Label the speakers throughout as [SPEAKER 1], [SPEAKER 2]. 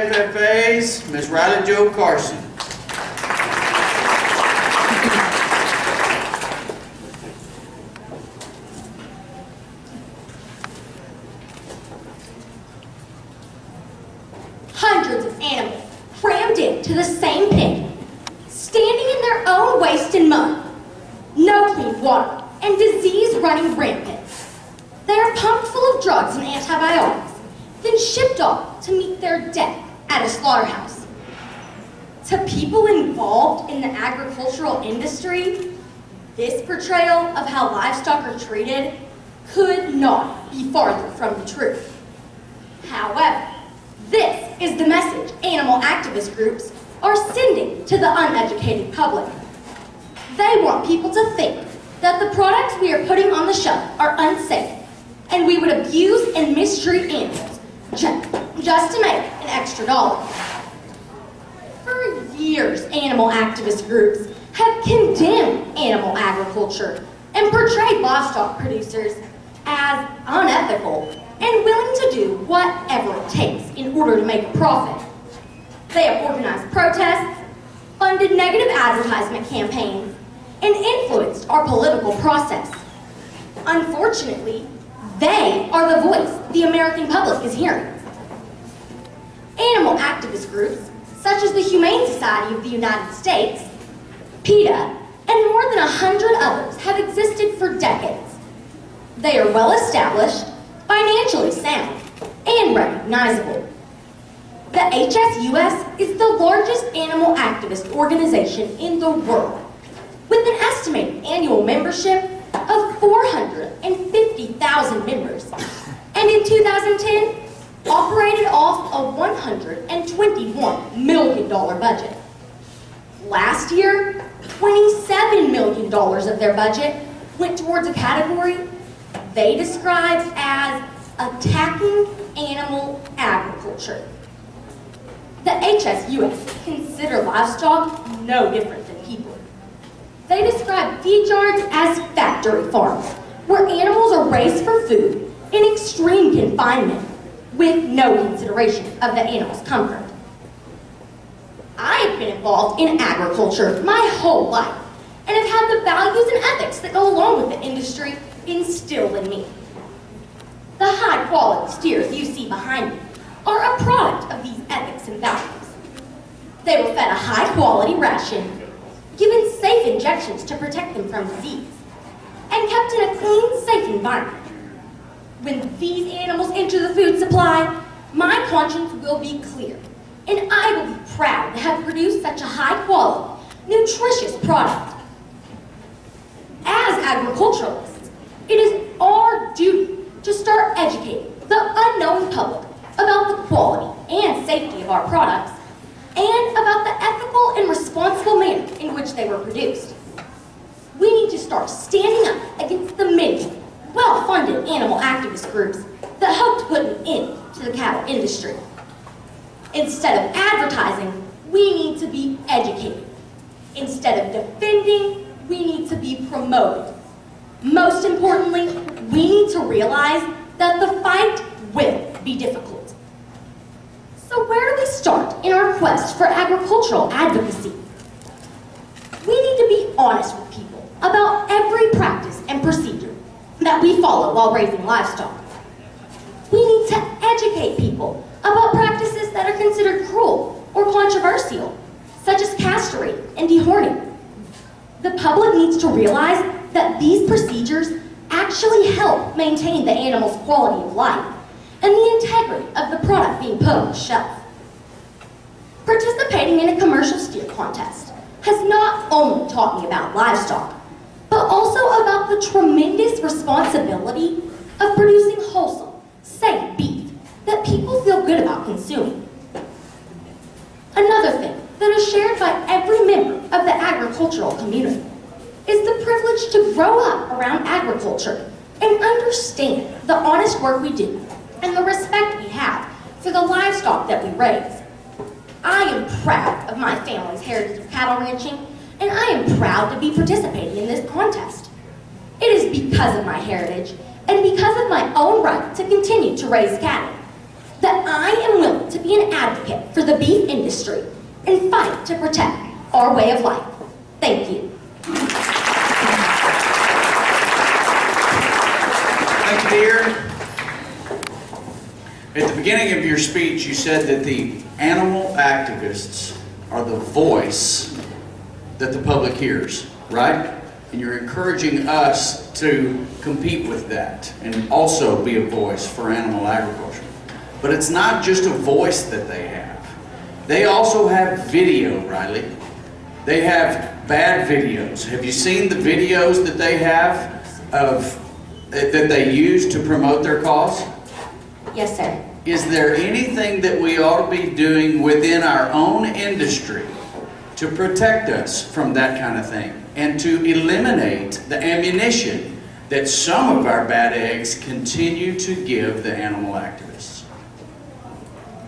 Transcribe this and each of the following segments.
[SPEAKER 1] FFAs, Ms. Ryleigh Jo Carson.
[SPEAKER 2] Hundreds of animals crammed into the same pen, standing in their own waste and mud. No clean water and disease running rampant. They are pumped full of drugs and antibiotics, then shipped off to meet their death at a slaughterhouse. To people involved in the agricultural industry, this portrayal of how livestock are treated could not be farther from the truth. However, this is the message animal activist groups are sending to the uneducated public. They want people to think that the products we are putting on the shelf are unsafe, and we would abuse and mistreat animals just to make an extra dollar. For years, animal activist groups have condemned animal agriculture and portrayed livestock producers as unethical and willing to do whatever it takes in order to make a profit. They have organized protests, funded negative advertisement campaigns, and influenced our political process. Unfortunately, they are the voice the American public is hearing. Animal activist groups, such as the Humane Society of the United States, PETA, and more than 100 others have existed for decades. They are well established, financially sound, and recognizable. The HSUS is the largest animal activist organization in the world, with an estimated annual membership of 450,000 members, and in 2010, operated off a $121 million budget. Last year, $27 million of their budget went towards a category they described as attacking animal agriculture. The HSUS consider livestock no different than people. They describe feed yards as factory farms, where animals are raised for food in extreme confinement, with no consideration of the animal's comfort. I have been involved in agriculture my whole life, and have had the values and ethics that go along with the industry instilled in me. The high-quality steers you see behind me are a product of these ethics and values. They were fed a high-quality ration, given safe injections to protect them from disease, and kept in a clean, safe environment. When these animals enter the food supply, my conscience will be clear, and I will be proud to have produced such a high-quality, nutritious product. As agriculturalists, it is our duty to start educating the unknowing public about the quality and safety of our products, and about the ethical and responsible manner in which they were produced. We need to start standing up against the many well-funded animal activist groups that hope to put an end to the cattle industry. Instead of advertising, we need to be educated. Instead of defending, we need to be promoted. Most importantly, we need to realize that the fight will be difficult. So where do we start in our quest for agricultural advocacy? We need to be honest with people about every practice and procedure that we follow while raising livestock. We need to educate people about practices that are considered cruel or controversial, such as castrating and dehorning. The public needs to realize that these procedures actually help maintain the animal's quality of life and the integrity of the product being put on the shelf. Participating in a commercial steer contest has not only taught me about livestock, but also about the tremendous responsibility of producing wholesome, safe beef that people feel good about consuming. Another thing that is shared by every member of the agricultural community is the privilege to grow up around agriculture and understand the honest work we do and the respect we have for the livestock that we raise. I am proud of my family's heritage of cattle ranching, and I am proud to be participating in this contest. It is because of my heritage and because of my own right to continue to raise cattle that I am willing to be an advocate for the beef industry and fight to protect our way of life. Thank you.
[SPEAKER 1] Thank you, dear. At the beginning of your speech, you said that the animal activists are the voice that the public hears, right? And you're encouraging us to compete with that and also be a voice for animal agriculture. But it's not just a voice that they have. They also have video, Ryleigh. They have bad videos. Have you seen the videos that they have that they use to promote their cause?
[SPEAKER 2] Yes, sir.
[SPEAKER 1] Is there anything that we ought to be doing within our own industry to protect us from that kind of thing and to eliminate the ammunition that some of our bad eggs continue to give the animal activists?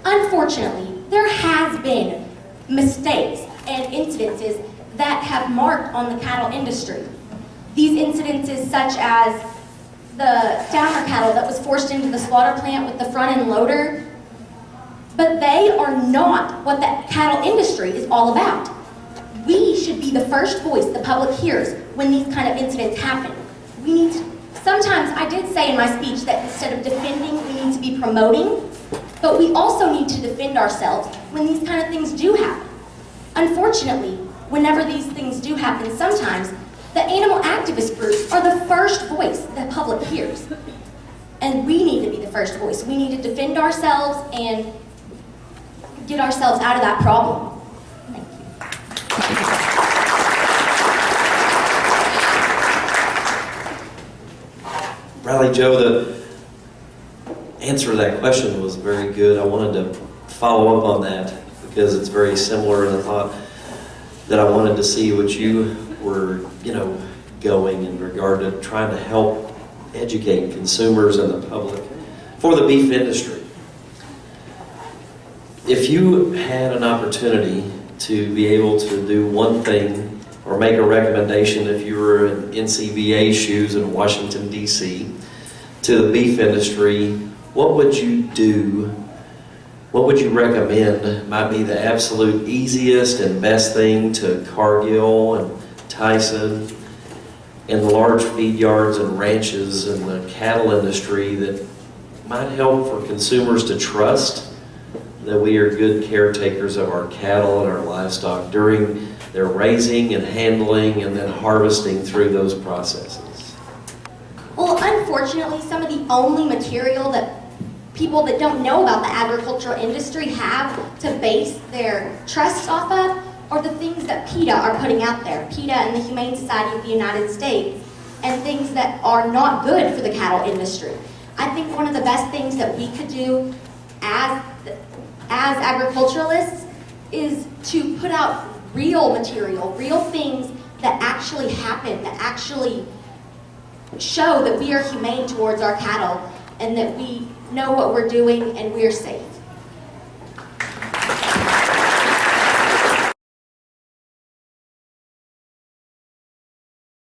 [SPEAKER 2] Unfortunately, there has been mistakes and incidences that have marked on the cattle industry. These incidences such as the downer cattle that was forced into the slaughter plant with the front end loader, but they are not what the cattle industry is all about. We should be the first voice the public hears when these kind of incidents happen. We need to, sometimes I did say in my speech that instead of defending, we need to be promoting, but we also need to defend ourselves when these kind of things do happen. Unfortunately, whenever these things do happen, sometimes the animal activist groups are the first voice the public hears. And we need to be the first voice. We need to defend ourselves and get ourselves out of that problem. Thank you.
[SPEAKER 3] Ryleigh, Joe, the answer to that question was very good. I wanted to follow up on that because it's very similar in the thought that I wanted to see what you were, going in regard to trying to help educate consumers and the public for the beef industry. If you had an opportunity to be able to do one thing or make a recommendation if you were in NCBA shoes in Washington, D.C., to the beef industry, what would you do? What would you recommend might be the absolute easiest and best thing to Cargill and Tyson and the large feed yards and ranches and the cattle industry that might help for consumers to trust that we are good caretakers of our cattle and our livestock during their raising and handling and then harvesting through those processes?
[SPEAKER 2] Well, unfortunately, some of the only material that people that don't know about the agricultural industry have to base their trust off of are the things that PETA are putting out there. PETA and the Humane Society of the United States, and things that are not good for the cattle industry. I think one of the best things that we could do as agriculturalists is to put out real material, real things that actually happen, that actually show that we are humane towards our cattle and that we know what we're doing and we're safe.